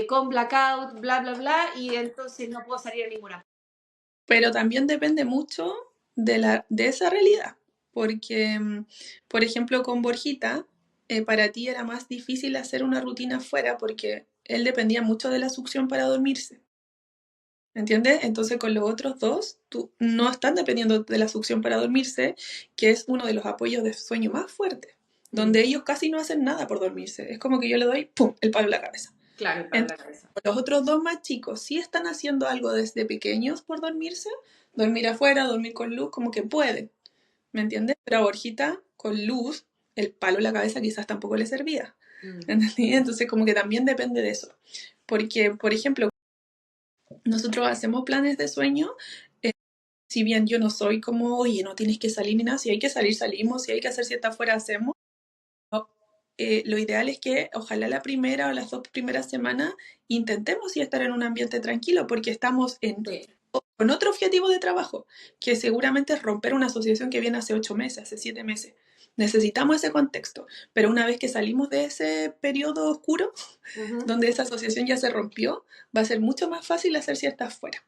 con blackout, bla, bla, bla, y entonces no puedo salir a ninguna. Pero también depende mucho de esa realidad, porque, por ejemplo, con Borjita, para ti era más difícil hacer una rutina afuera porque él dependía mucho de la succión para dormirse. ¿Entiendes? Entonces con los otros dos, tú no están dependiendo de la succión para dormirse, que es uno de los apoyos de sueño más fuertes, Mm, donde ellos casi no hacen nada por dormirse. Es como que yo le doy, ¡pum!, el palo en la cabeza. claro, para la Entonces, cabeza. los otros dos más chicos sí están haciendo algo desde pequeños por dormirse, dormir afuera, dormir con luz, como que pueden, ¿me entiendes? Pero a Borjita, con luz, el palo en la cabeza quizás tampoco le servía. Mm. ¿Entendí? Entonces como que también depende de eso. Porque, por ejemplo, nosotros hacemos planes de sueño, eh, si bien yo no soy como, oye, no tienes que salir ni nada, si hay que salir, salimos, si hay que hacer si está afuera, hacemos. Lo ideal es que ojalá la primera o las 2 primeras semanas intentemos sí estar en un ambiente tranquilo porque estamos Sí. con otro objetivo de trabajo, que seguramente es romper una asociación que viene hace 8 meses, hace 7 meses. Necesitamos ese contexto, pero una vez que salimos de ese periodo oscuro, Ujú, donde esa asociación ya se rompió, va a ser mucho más fácil hacer si estás fuera.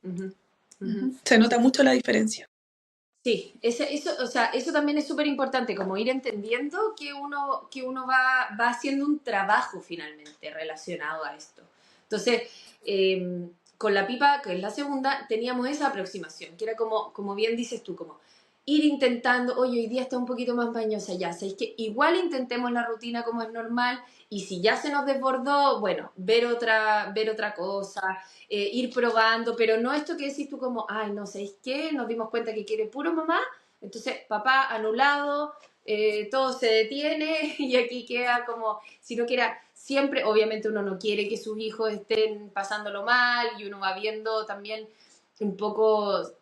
ujú, ujú. Se nota mucho la diferencia. Sí, eso, o sea, eso también es súper importante, como ir entendiendo que uno va haciendo un trabajo finalmente relacionado a esto. Entonces, con la pipa, que es la segunda, teníamos esa aproximación, que era como bien dices tú, como ir intentando, oye, hoy día está un poquito más bañosa, ya, ¿sabéis que igual intentemos la rutina como es normal? Y si ya se nos desbordó, bueno, ver otra cosa, ir probando, pero no esto que decís tú como, ay, no sé, ¿es qué? Nos dimos cuenta que quiere puro mamá, entonces papá anulado, todo se detiene y aquí queda como, si no quiera, siempre, obviamente uno no quiere que sus hijos estén pasándolo mal y uno va viendo también un poco,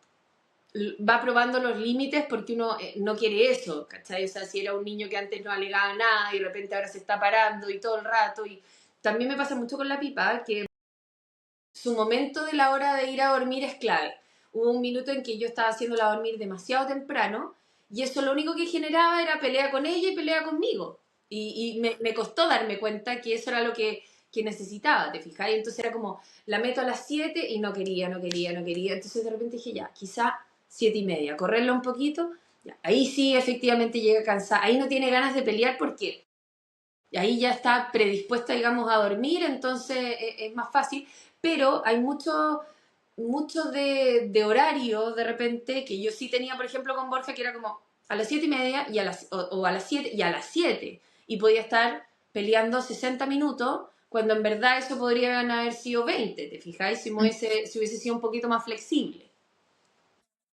va probando los límites porque uno no quiere eso, ¿cachai? O sea, si era un niño que antes no alegaba nada y de repente ahora se está parando y todo el rato y también me pasa mucho con la pipa, que su momento de la hora de ir a dormir es clave. Hubo un minuto en que yo estaba haciéndola dormir demasiado temprano y eso lo único que generaba era pelea con ella y pelea conmigo. Y me costó darme cuenta que eso era lo que necesitaba, ¿te fijas? Y entonces era como, la meto a las 7 y no quería, no quería, no quería. Entonces de repente dije, ya, quizá 7:30, correrla un poquito. Ya, ahí sí, efectivamente llega cansada. Ahí no tiene ganas de pelear porque ahí ya está predispuesta, digamos, a dormir, entonces es más fácil, pero hay mucho de horario de repente que yo sí tenía, por ejemplo, con Borja, que era como a las 7:30 o a las 7 y a las 7, y podía estar peleando 60 minutos, cuando en verdad eso podrían haber sido 20, ¿te fijáis? Si hubiese sido un poquito más flexible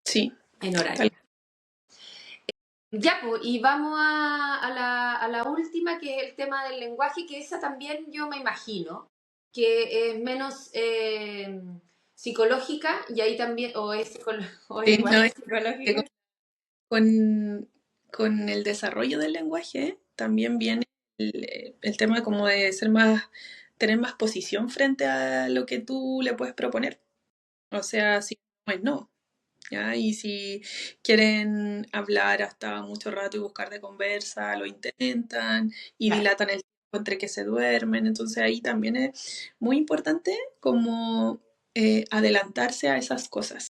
Sí, en tal. horario. Ya, pues, y vamos a la última, que es el tema del lenguaje, que esa también yo me imagino que es menos psicológica, y ahí también, o es Sí, igual no, de es que psicológica. con el desarrollo del lenguaje también viene el tema como de ser más, tener más posición frente a lo que tú le puedes proponer. O sea, si no es no, ¿ya? Y si quieren hablar hasta mucho rato y buscar de conversa, lo intentan y Claro. dilatan el tiempo entre que se duermen. Entonces ahí también es muy importante como adelantarse a esas cosas.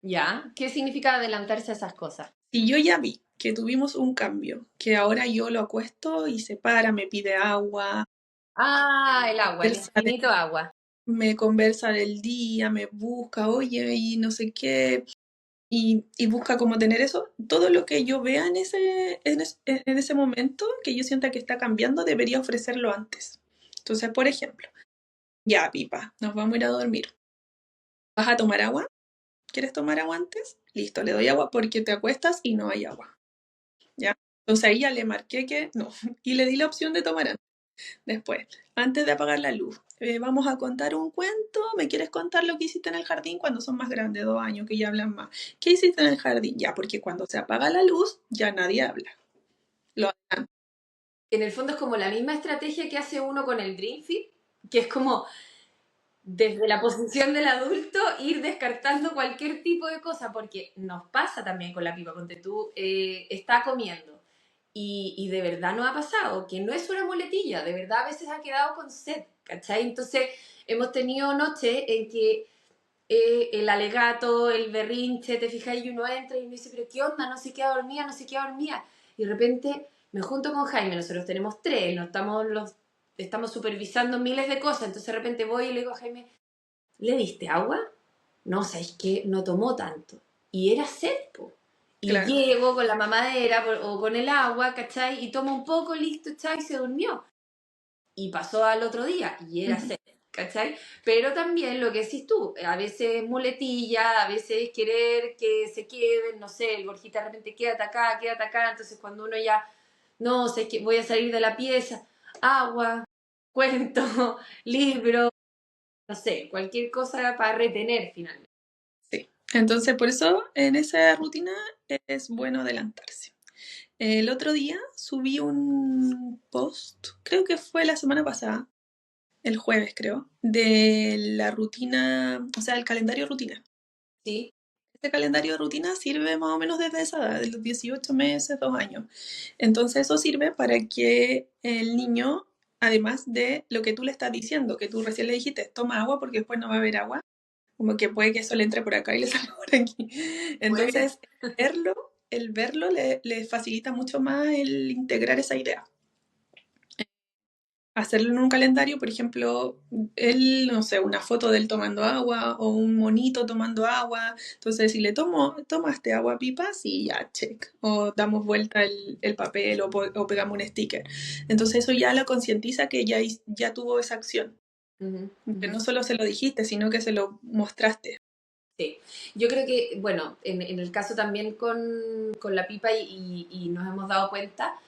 ¿Ya? ¿Qué significa adelantarse a esas cosas? Si yo ya vi que tuvimos un cambio, que ahora yo lo acuesto y se para, me pide agua, Ah, el agua, el conversa infinito agua. me conversa del día, me busca, oye, y no sé qué, y busca como tener eso, todo lo que yo vea en ese momento, que yo sienta que está cambiando, debería ofrecerlo antes. Entonces, por ejemplo, ya, Pipa, nos vamos a ir a dormir. ¿Vas a tomar agua? ¿Quieres tomar agua antes? Listo, le doy agua porque te acuestas y no hay agua. ¿Ya? Entonces ahí ya le marqué que no, y le di la opción de tomar antes. Después, antes de apagar la luz, vamos a contar un cuento. ¿Me quieres contar lo que hiciste en el jardín cuando son más grandes, 2 años, que ya hablan más? ¿Qué hiciste en el jardín? Ya, porque cuando se apaga la luz, ya nadie habla. Lo adelanto. En el fondo es como la misma estrategia que hace uno con el Dream Fit, que es como desde la posición del adulto ir descartando cualquier tipo de cosa, porque nos pasa también con la pipa, ponte tú, está comiendo y de verdad nos ha pasado, que no es una muletilla, de verdad a veces ha quedado con sed, ¿cachai? Entonces hemos tenido noches en que el alegato, el berrinche, te fijas y uno entra y uno dice, pero ¿qué onda? No se queda dormida, no se queda dormida. Y de repente me junto con Jaime, nosotros tenemos tres, no estamos supervisando miles de cosas, entonces de repente voy y le digo a Jaime, ¿le diste agua? No, ¿sabes qué? No tomó tanto. Y era sed, po. Y Claro. llego con la mamadera o con el agua, ¿cachai? Y toma un poco, listo, ¿cachai? Y se durmió. Y pasó al otro día y era Ujú. sed. ¿cachai? Pero también lo que decís tú, a veces muletilla, a veces querer que se queden, no sé, el Borjita de repente quédate acá, entonces cuando uno ya, no sé, que voy a salir de la pieza, agua, cuento, libro, no sé, cualquier cosa para retener finalmente. Sí. Entonces, por eso en esa rutina es bueno adelantarse. El otro día subí un post, creo que fue la semana pasada, el jueves creo, de la rutina, o sea, el calendario rutina. Sí. Este calendario de rutina sirve más o menos desde esa edad, de los 18 meses, 2 años. Entonces eso sirve para que el niño, además de lo que tú le estás diciendo, que tú recién le dijiste, toma agua porque después no va a haber agua, como que puede que eso le entre por acá y le salga por aquí. Bueno. Entonces, el verlo le facilita mucho más el integrar esa idea. Hacerlo en un calendario, por ejemplo, él, no sé, una foto de él tomando agua o un monito tomando agua. Entonces, si le tomaste agua pipa, sí, ya, check. O damos vuelta el papel o pegamos un sticker. Entonces, eso ya lo concientiza que ya tuvo esa acción. Ujú, Que ujú. no solo se lo dijiste, sino que se lo mostraste. Sí, yo creo que, bueno, en el caso también con la pipa y nos hemos dado cuenta,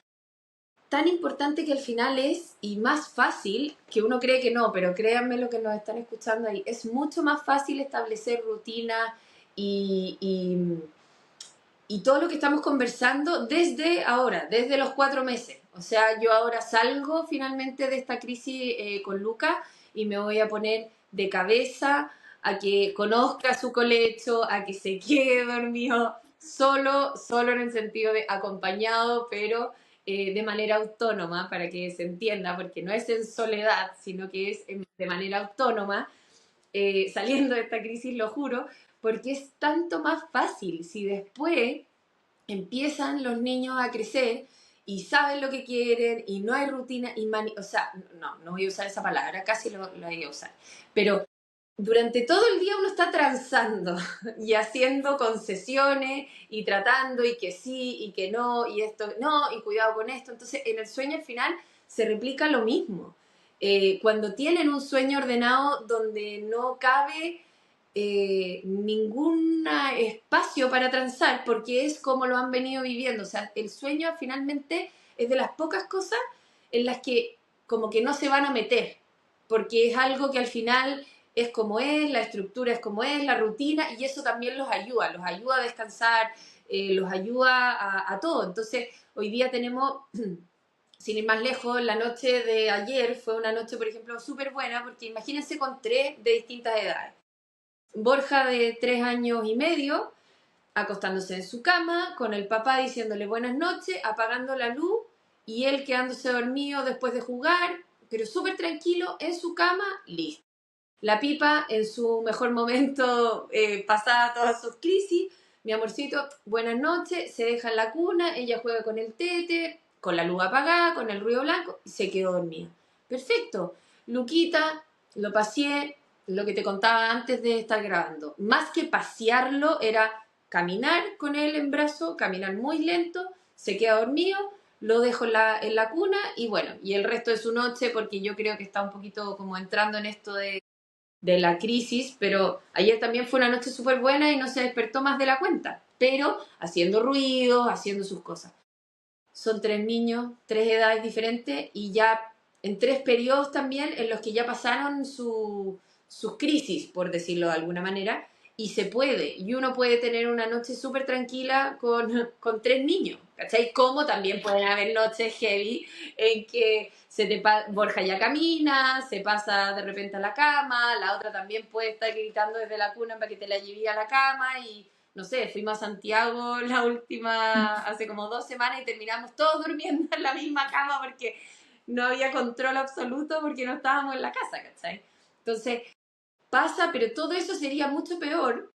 tan importante que al final es, y más fácil, que uno cree que no, pero créanme lo que nos están escuchando ahí, es mucho más fácil establecer rutinas y, y, y todo lo que estamos conversando desde ahora, desde los 4 meses. O sea, yo ahora salgo finalmente de esta crisis con Luca y me voy a poner de cabeza a que conozca su colecho, a que se quede dormido solo, solo en el sentido de acompañado, pero de manera autónoma, para que se entienda, porque no es en soledad, sino que es de manera autónoma, saliendo de esta crisis, lo juro, porque es tanto más fácil si después empiezan los niños a crecer y saben lo que quieren y no hay rutina o sea, no voy a usar esa palabra, casi lo voy a usar, pero durante todo el día uno está transando y haciendo concesiones y tratando y que sí y que no y esto no y cuidado con esto. Entonces en el sueño al final se replica lo mismo. Cuando tienen un sueño ordenado donde no cabe ningún espacio para transar porque es como lo han venido viviendo. O sea, el sueño finalmente es de las pocas cosas en las que como que no se van a meter porque es algo que al final es como es, la estructura es como es, la rutina, y eso también los ayuda a descansar, los ayuda a todo. Entonces, hoy día tenemos, sin ir más lejos, la noche de ayer fue una noche, por ejemplo, súper buena, porque imagínense con tres de distintas edades. Borja de 3 años y medio, acostándose en su cama, con el papá diciéndole buenas noches, apagando la luz, y él quedándose dormido después de jugar, pero súper tranquilo en su cama, listo. La pipa en su mejor momento, pasada todas sus crisis. Mi amorcito, buenas noches, se deja en la cuna, ella juega con el tete, con la luz apagada, con el ruido blanco, y se quedó dormida. Perfecto. Luquita, lo paseé, lo que te contaba antes de estar grabando. Más que pasearlo, era caminar con él en brazo, caminar muy lento, se queda dormido, lo dejo en la cuna y bueno, y el resto de su noche, porque yo creo que está un poquito como entrando en esto de la crisis, pero ayer también fue una noche súper buena y no se despertó más de la cuenta, pero haciendo ruido, haciendo sus cosas. Son 3 niños, 3 edades diferentes y ya en 3 periodos también en los que ya pasaron sus crisis, por decirlo de alguna manera, y se puede, y uno puede tener una noche súper tranquila con 3 niños, ¿cachai? Como también pueden haber noches heavy en que Borja ya camina, se pasa de repente a la cama, la otra también puede estar gritando desde la cuna para que te la lleve a la cama y no sé, fuimos a Santiago la última, hace como 2 semanas y terminamos todos durmiendo en la misma cama porque no había control absoluto porque no estábamos en la casa, ¿cachai? Entonces, pasa, pero todo eso sería mucho peor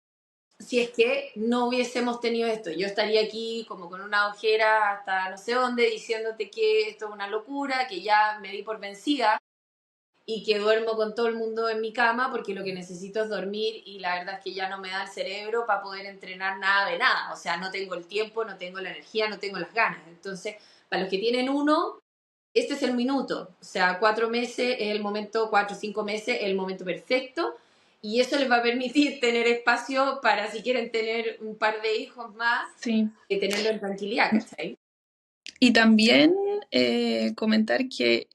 si es que no hubiésemos tenido esto. Yo estaría aquí como con una ojera hasta no sé dónde diciéndote que esto es una locura, que ya me di por vencida y que duermo con todo el mundo en mi cama porque lo que necesito es dormir y la verdad es que ya no me da el cerebro para poder entrenar nada de nada. O sea, no tengo el tiempo, no tengo la energía, no tengo las ganas. Entonces, para los que tienen uno, este es el minuto, o sea, 4 meses es el momento, 4 o 5 meses es el momento perfecto, y eso les va a permitir tener espacio para si quieren tener un par de hijos más, Sí. que tenerlo en tranquilidad, ¿cachai? Y también comentar que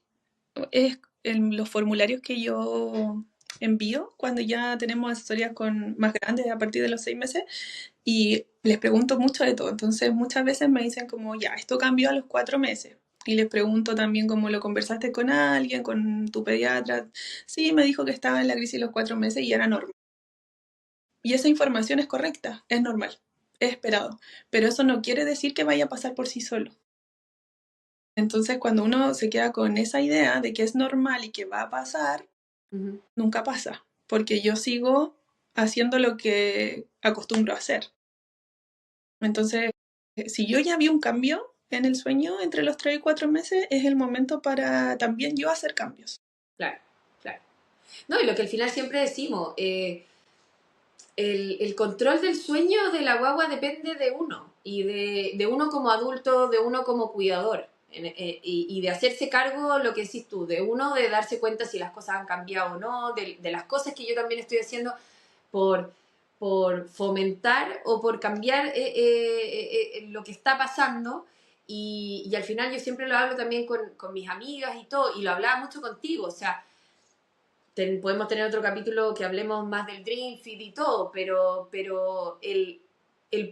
en los formularios que yo envío cuando ya tenemos asesorías con más grandes a partir de los 6 meses y les pregunto mucho de todo. Entonces muchas veces me dicen como, ya, esto cambió a los 4 meses. Y les pregunto también cómo lo conversaste con alguien, con tu pediatra. Sí, me dijo que estaba en la crisis los 4 meses y era normal. Y esa información es correcta, es normal, es esperado. Pero eso no quiere decir que vaya a pasar por sí solo. Entonces, cuando uno se queda con esa idea de que es normal y que va a pasar, Ujú. nunca pasa, porque yo sigo haciendo lo que acostumbro a hacer. Entonces, si yo ya vi un cambio en el sueño entre los 3 y 4 meses, es el momento para también yo hacer cambios. Claro, claro. No, y lo que al final siempre decimos, el control del sueño de la guagua depende de uno y de uno como adulto, de uno como cuidador. Y de hacerse cargo, lo que decís tú, de uno de darse cuenta si las cosas han cambiado o no, de las cosas que yo también estoy haciendo por, por fomentar o por cambiar lo que está pasando. Y al final yo siempre lo hablo también con mis amigas y todo, y lo hablaba mucho contigo, o sea, podemos tener otro capítulo que hablemos más del Dream Feed y todo, pero el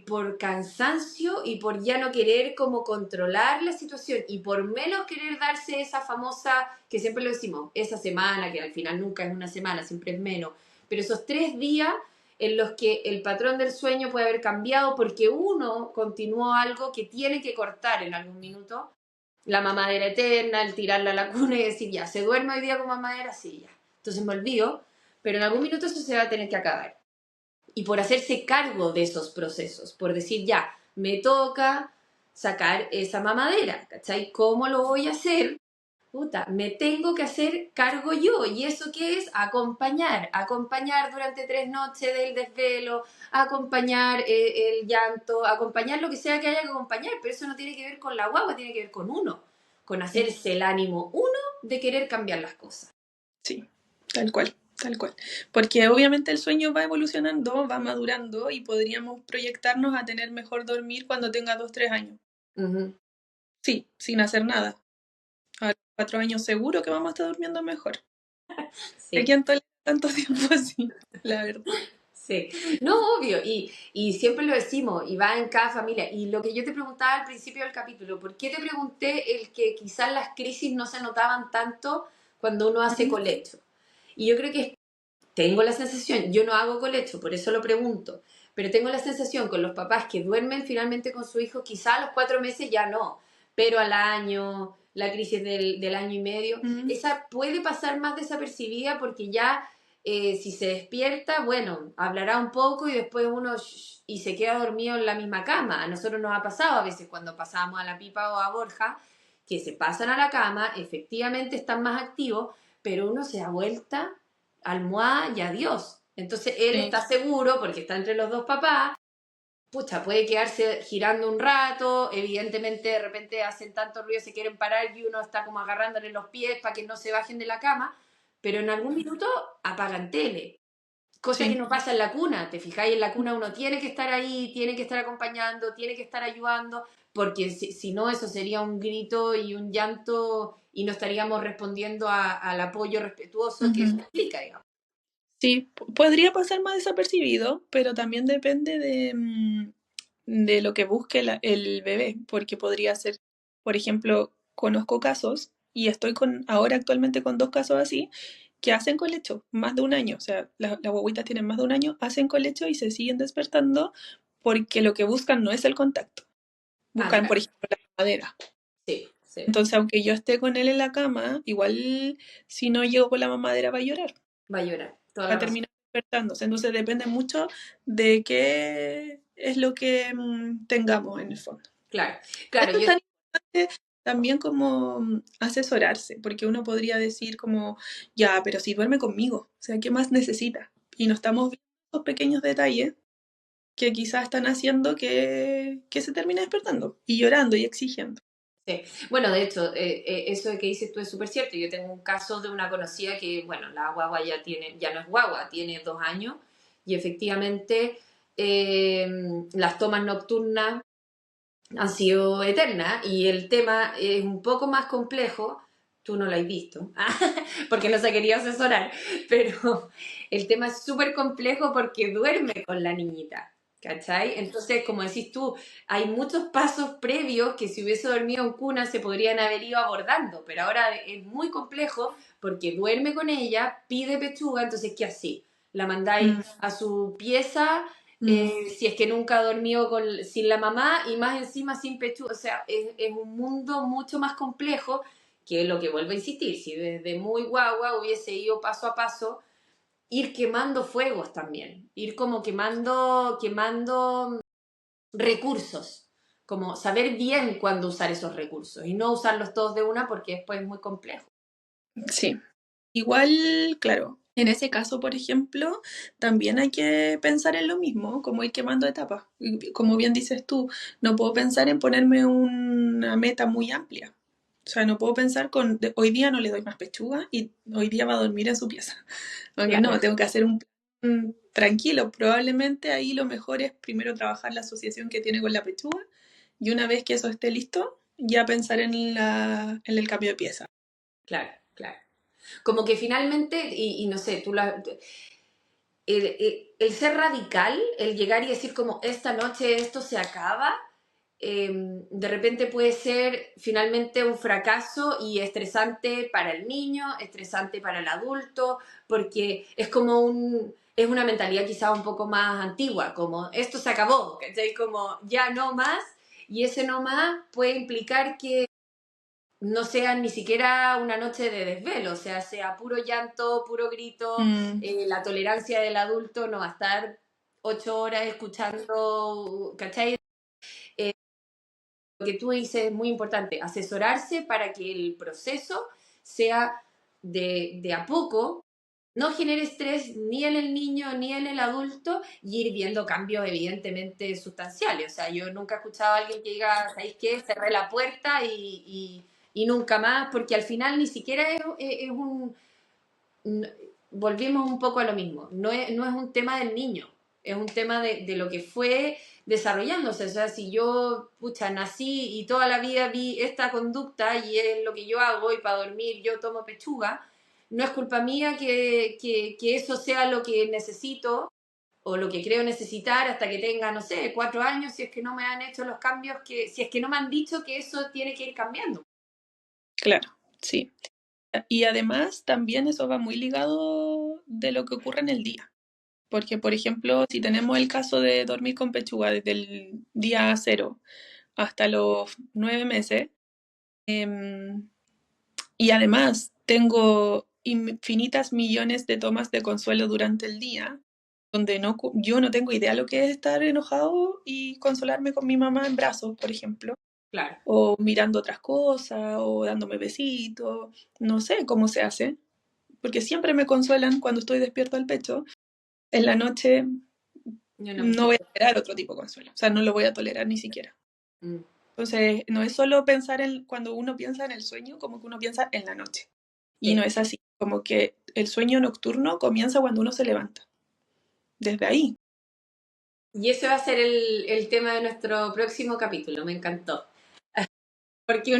por cansancio y por ya no querer como controlar la situación y por menos querer darse esa famosa, que siempre lo decimos, esa semana, que al final nunca es una semana, siempre es menos, pero esos 3 días en los que el patrón del sueño puede haber cambiado porque uno continuó algo que tiene que cortar en algún minuto, la mamadera eterna, el tirarla a la cuna y decir, ya, ¿se duerme hoy día con mamadera? Sí, ya. Entonces me olvido, pero en algún minuto eso se va a tener que acabar. Y por hacerse cargo de esos procesos, por decir, ya, me toca sacar esa mamadera, ¿cachai? ¿Cómo lo voy a hacer? Puta, me tengo que hacer cargo yo. ¿Y eso qué es? Acompañar. Acompañar durante 3 noches del desvelo, acompañar el llanto, acompañar lo que sea que haya que acompañar. Pero eso no tiene que ver con la guagua, tiene que ver con uno. Con hacerse el ánimo uno de querer cambiar las cosas. Sí, tal cual, tal cual. Porque obviamente el sueño va evolucionando, va madurando y podríamos proyectarnos a tener mejor dormir cuando tenga 2, 3 años. Ujú. Sí, sin hacer nada. A los 4 años seguro que vamos a estar durmiendo mejor. ¿De Sí. quién tolera tanto tiempo así? La verdad. Sí, no, obvio, y siempre lo decimos, y va en cada familia. Y lo que yo te preguntaba al principio del capítulo, ¿por qué te pregunté el que quizás las crisis no se notaban tanto cuando uno hace Ujú. colecho? Y yo creo que tengo la sensación, yo no hago colecho, por eso lo pregunto, pero tengo la sensación con los papás que duermen finalmente con su hijo, quizás a los 4 meses ya no, pero al año, la crisis del año y medio, Mm, esa puede pasar más desapercibida porque ya si se despierta, bueno, hablará un poco y después uno y se queda dormido en la misma cama. A nosotros nos ha pasado a veces cuando pasábamos a la Pipa o a Borja, que se pasan a la cama, efectivamente están más activos, pero uno se da vuelta, almohada y adiós. Entonces él sí, está seguro porque está entre los dos papás, pucha, puede quedarse girando un rato, evidentemente de repente hacen tanto ruido, se quieren parar y uno está como agarrándole los pies para que no se bajen de la cama, pero en algún minuto apagan tele. Cosa que sí. no pasa en la cuna, te fijáis, en la cuna uno tiene que estar ahí, tiene que estar acompañando, tiene que estar ayudando, porque si no eso sería un grito y un llanto y no estaríamos respondiendo al apoyo respetuoso que eso Ujú. implica, digamos. Sí, podría pasar más desapercibido, pero también depende de lo que busque el bebé, porque podría ser, por ejemplo, conozco casos, y estoy ahora actualmente con 2 casos así, que hacen colecho más de un año, o sea, las guaguitas tienen más de un año, hacen colecho y se siguen despertando porque lo que buscan no es el contacto, Ah, buscan, por claro, ejemplo, la madera. sí, sí, Entonces, aunque yo esté con él en la cama, igual si no llego con la mamadera va a llorar, va a llorar, toda va la a razón. terminar despertándose. Entonces depende mucho de qué es lo que tengamos en el fondo. Claro, Por claro, eso es yo, tan importante también como asesorarse, porque uno podría decir como, ya, pero si duerme conmigo, o sea, ¿qué más necesita? Y no estamos viendo esos pequeños detalles que quizás están haciendo que se termine despertando y llorando y exigiendo. Sí. Bueno, de hecho, eso de que dices tú es súper cierto. Yo tengo un caso de una conocida que, bueno, la guagua ya no es guagua, tiene 2 años y efectivamente eh, las tomas nocturnas han sido eternas y el tema es un poco más complejo. Tú no lo has visto, porque no se quería asesorar, pero el tema es súper complejo porque duerme con la niñita, ¿cachai? Entonces, como decís tú, hay muchos pasos previos que si hubiese dormido en cuna se podrían haber ido abordando, pero ahora es muy complejo porque duerme con ella, pide pechuga, entonces, ¿qué así? La mandáis Mm, a su pieza, mm, si es que nunca dormió sin la mamá y más encima sin pechuga, o sea, es un mundo mucho más complejo que lo que vuelvo a insistir, si desde muy guagua hubiese ido paso a paso, ir quemando fuegos también, ir como quemando recursos, como saber bien cuándo usar esos recursos y no usarlos todos de una porque después es muy complejo. sí. Igual, claro, en ese caso, por ejemplo, también hay que pensar en lo mismo, como ir quemando etapas. Y como bien dices tú, no puedo pensar en ponerme una meta muy amplia. O sea, no puedo pensar hoy día no le doy más pechuga y hoy día va a dormir en su pieza. Claro, No, tengo que hacer un plan tranquilo. Probablemente ahí lo mejor es primero trabajar la asociación que tiene con la pechuga y una vez que eso esté listo, ya pensar en el cambio de pieza. claro, claro. Como que finalmente, y no sé, el ser radical, el llegar y decir como esta noche esto se acaba, de repente puede ser finalmente un fracaso y estresante para el niño, estresante para el adulto, porque es una mentalidad quizá un poco más antigua, como esto se acabó, ¿cachai? Como ya no más, y ese no más puede implicar que no sea ni siquiera una noche de desvelo, o sea puro llanto, puro grito, Mm, la tolerancia del adulto no va a estar 8 horas escuchando, ¿cachai? Lo que tú dices es muy importante, asesorarse para que el proceso sea de a poco, no genere estrés ni en el niño ni en el adulto y ir viendo cambios evidentemente sustanciales. O sea, yo nunca he escuchado a alguien que diga, ¿sabéis qué? Cerré la puerta y nunca más, porque al final ni siquiera es un, n- volvimos un poco a lo mismo. No es un tema del niño, es un tema de lo que fue desarrollándose. O sea, si yo, pucha, nací y toda la vida vi esta conducta y es lo que yo hago y para dormir yo tomo pechuga, no es culpa mía que eso sea lo que necesito o lo que creo necesitar hasta que tenga, no sé, 4 años, si es que no me han hecho los cambios, si es que no me han dicho que eso tiene que ir cambiando. claro, sí. Y además también eso va muy ligado de lo que ocurre en el día. Porque, por ejemplo, si tenemos el caso de dormir con pechuga desde el día 0 hasta los 9 meses, em, y además tengo infinitas millones de tomas de consuelo durante el día, donde yo no tengo idea lo que es estar enojado y consolarme con mi mamá en brazos, por ejemplo, Claro. o mirando otras cosas, o dándome besitos, no sé cómo se hace, porque siempre me consuelan cuando estoy despierto al pecho. En la noche Yo no. no voy a esperar otro tipo de consuelo, o sea, no lo voy a tolerar ni siquiera. Mm. Entonces, no es solo pensar cuando uno piensa en el sueño, como que uno piensa en la noche. Y no Sí. es así, como que el sueño nocturno comienza cuando uno se levanta. Desde ahí. Y ese va a ser el tema de nuestro próximo capítulo, me encantó. Porque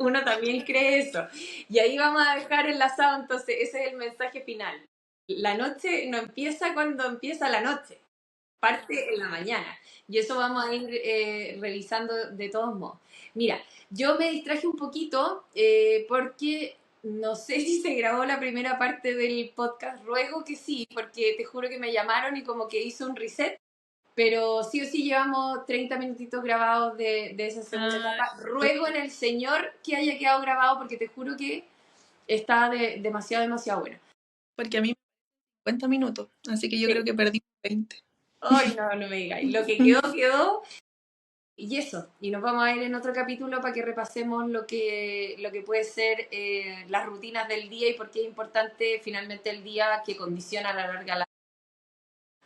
uno también cree eso. Y ahí vamos a dejar enlazado, entonces, ese es el mensaje final. La noche no empieza cuando empieza la noche, parte en la mañana. Y eso vamos a ir revisando de todos modos. Mira, yo me distraje un poquito porque no sé si se grabó la primera parte del podcast. Ruego que sí, porque te juro que me llamaron y como que hizo un reset, pero sí o sí llevamos 30 minutitos grabados de esa segunda Ah, etapa. Ruego en el Señor que haya quedado grabado porque te juro que está demasiado, demasiado bueno. porque a mí me 50 minutos, así que yo creo Sí. que perdí 20. Ay, no, no me digáis. Lo que quedó, quedó. Y eso. Y nos vamos a ir en otro capítulo para que repasemos lo que puede ser las rutinas del día y por qué es importante finalmente el día que condiciona a la larga la.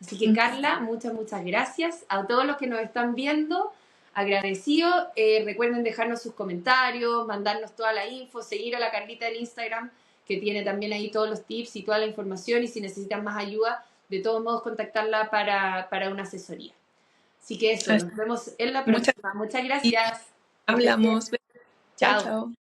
Así que Carla, muchas, muchas gracias. A todos los que nos están viendo, agradecido. Recuerden dejarnos sus comentarios, mandarnos toda la info, seguir a la Carlita en Instagram, que tiene también ahí todos los tips y toda la información, y si necesitan más ayuda, de todos modos contactarla para una asesoría. Así que eso, Así, nos vemos en la muchas próxima. Muchas gracias. gracias. Que estés bien. Hablamos. Chao, Chao. chao.